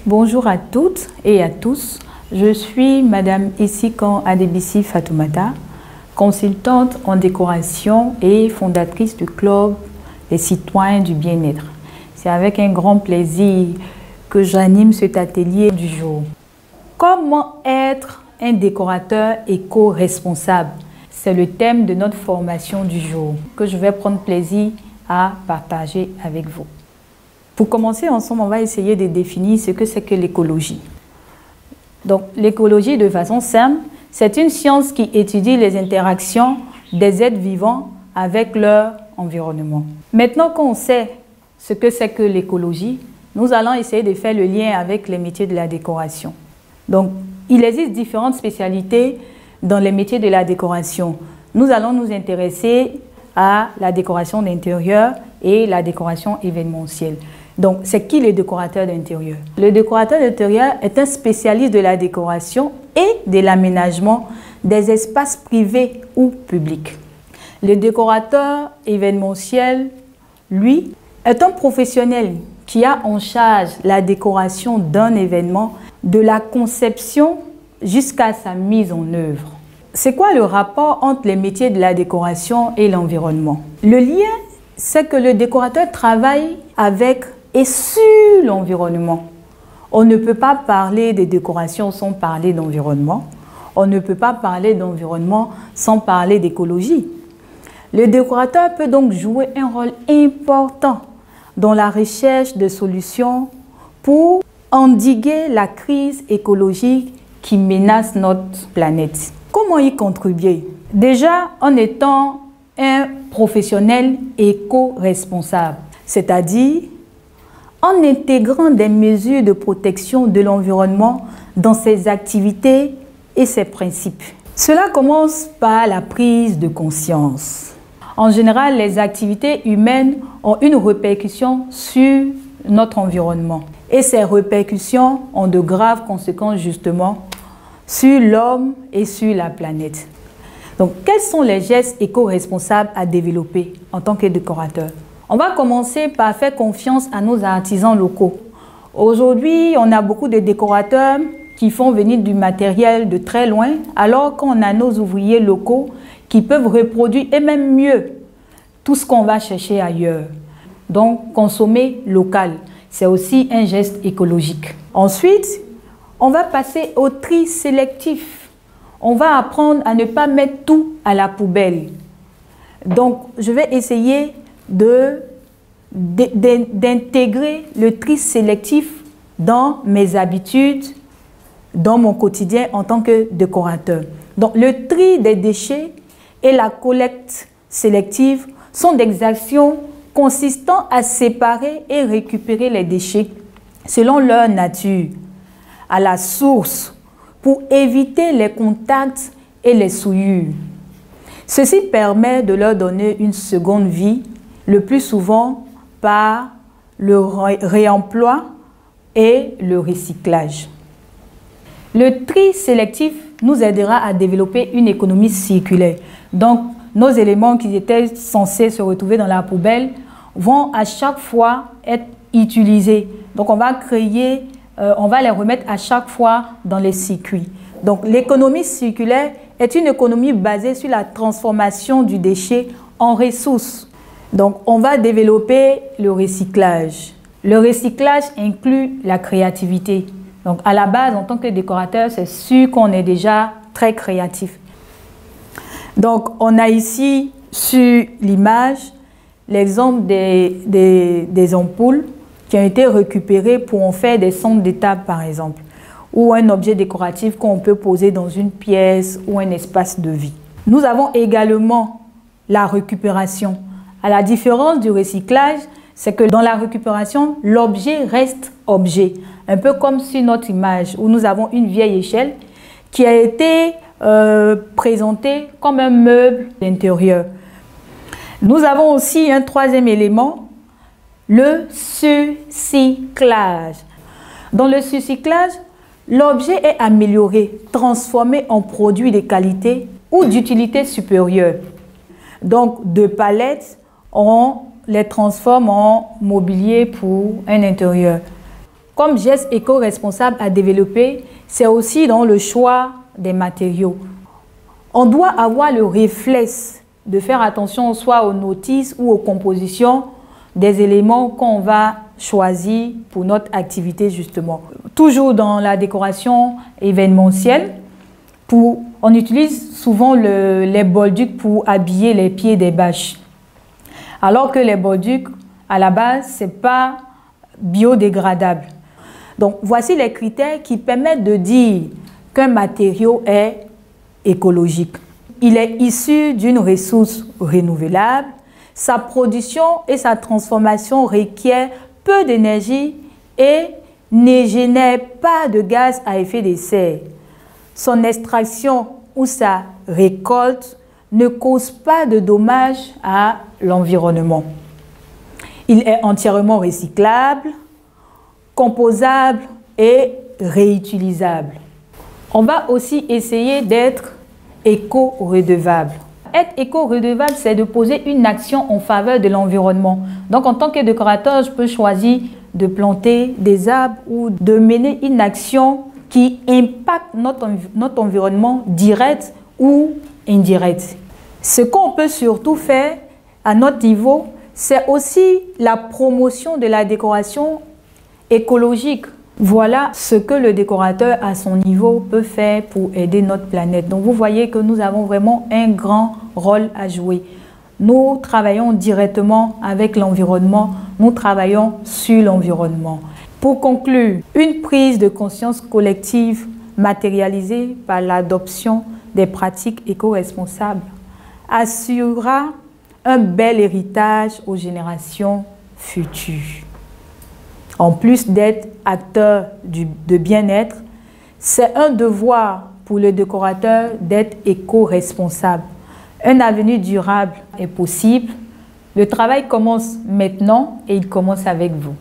Bonjour à toutes et à tous. Je suis Madame Essikan Adebisi Fatoumata, consultante en décoration et fondatrice du club des citoyens du bien-être. C'est avec un grand plaisir que j'anime cet atelier du jour. Comment être un décorateur éco-responsable? C'est le thème de notre formation du jour que je vais prendre plaisir à partager avec vous. Pour commencer ensemble, on va essayer de définir ce que c'est que l'écologie. Donc, l'écologie, de façon simple, c'est une science qui étudie les interactions des êtres vivants avec leur environnement. Maintenant qu'on sait ce que c'est que l'écologie, nous allons essayer de faire le lien avec les métiers de la décoration. Donc, il existe différentes spécialités dans les métiers de la décoration. Nous allons nous intéresser à la décoration d'intérieur et la décoration événementielle. Donc, c'est qui le décorateur d'intérieur? Le décorateur d'intérieur est un spécialiste de la décoration et de l'aménagement des espaces privés ou publics. Le décorateur événementiel, lui, est un professionnel qui a en charge la décoration d'un événement, de la conception jusqu'à sa mise en œuvre. C'est quoi le rapport entre les métiers de la décoration et l'environnement? Le lien, c'est que le décorateur travaille avec et sur l'environnement. On ne peut pas parler de décoration sans parler d'environnement. On ne peut pas parler d'environnement sans parler d'écologie. Le décorateur peut donc jouer un rôle important dans la recherche de solutions pour endiguer la crise écologique qui menace notre planète. Comment y contribuer? Déjà en étant un professionnel éco-responsable, c'est-à-dire en intégrant des mesures de protection de l'environnement dans ses activités et ses principes. Cela commence par la prise de conscience. En général, les activités humaines ont une répercussion sur notre environnement. Et ces répercussions ont de graves conséquences justement sur l'homme et sur la planète. Donc, quels sont les gestes éco-responsables à développer en tant que décorateur? On va commencer par faire confiance à nos artisans locaux. Aujourd'hui, on a beaucoup de décorateurs qui font venir du matériel de très loin, alors qu'on a nos ouvriers locaux qui peuvent reproduire, et même mieux, tout ce qu'on va chercher ailleurs. Donc, consommer local, c'est aussi un geste écologique. Ensuite, on va passer au tri sélectif. On va apprendre à ne pas mettre tout à la poubelle. Donc, je vais essayer d'intégrer le tri sélectif dans mes habitudes, dans mon quotidien en tant que décorateur. Donc, le tri des déchets et la collecte sélective sont des actions consistant à séparer et récupérer les déchets selon leur nature, à la source, pour éviter les contacts et les souillures. Ceci permet de leur donner une seconde vie, le plus souvent par le réemploi et le recyclage. Le tri sélectif nous aidera à développer une économie circulaire. Donc, nos éléments qui étaient censés se retrouver dans la poubelle vont à chaque fois être utilisés. Donc, on va les remettre à chaque fois dans les circuits. Donc, l'économie circulaire est une économie basée sur la transformation du déchet en ressources. Donc, on va développer le recyclage. Le recyclage inclut la créativité. Donc, à la base, en tant que décorateur, c'est sûr qu'on est déjà très créatif. Donc, on a ici, sur l'image, l'exemple des ampoules qui ont été récupérées pour en faire des centres de table, par exemple, ou un objet décoratif qu'on peut poser dans une pièce ou un espace de vie. Nous avons également la récupération. À la différence du recyclage, c'est que dans la récupération, l'objet reste objet. Un peu comme sur notre image où nous avons une vieille échelle qui a été présentée comme un meuble d'intérieur. Nous avons aussi un troisième élément, le surcyclage. Dans le surcyclage, l'objet est amélioré, transformé en produit de qualité ou d'utilité supérieure. Donc, deux palettes, on les transforme en mobilier pour un intérieur. comme geste éco-responsable à développer, c'est aussi dans le choix des matériaux. On doit avoir le réflexe de faire attention soit aux notices ou aux compositions des éléments qu'on va choisir pour notre activité justement. Toujours dans la décoration événementielle, on utilise souvent les bolducs pour habiller les pieds des bâches. Alors que les bolducs, à la base, ce n'est pas biodégradable. Donc, voici les critères qui permettent de dire qu'un matériau est écologique. Il est issu d'une ressource renouvelable. Sa production et sa transformation requièrent peu d'énergie et ne génèrent pas de gaz à effet de serre. Son extraction ou sa récolte ne cause pas de dommages à l'environnement. Il est entièrement recyclable, composable et réutilisable. On va aussi essayer d'être éco-redevable. Être éco-redevable, c'est de poser une action en faveur de l'environnement. Donc, en tant que décorateur, je peux choisir de planter des arbres ou de mener une action qui impacte notre environnement direct ou indirect. Ce qu'on peut surtout faire à notre niveau, c'est aussi la promotion de la décoration écologique. Voilà ce que le décorateur à son niveau peut faire pour aider notre planète. Donc vous voyez que nous avons vraiment un grand rôle à jouer. Nous travaillons directement avec l'environnement, nous travaillons sur l'environnement. Pour conclure, une prise de conscience collective matérialisée par l'adoption des pratiques éco-responsables assurera un bel héritage aux générations futures. En plus d'être acteur de bien-être, c'est un devoir pour le décorateur d'être éco-responsable. Un avenir durable est possible. Le travail commence maintenant et il commence avec vous.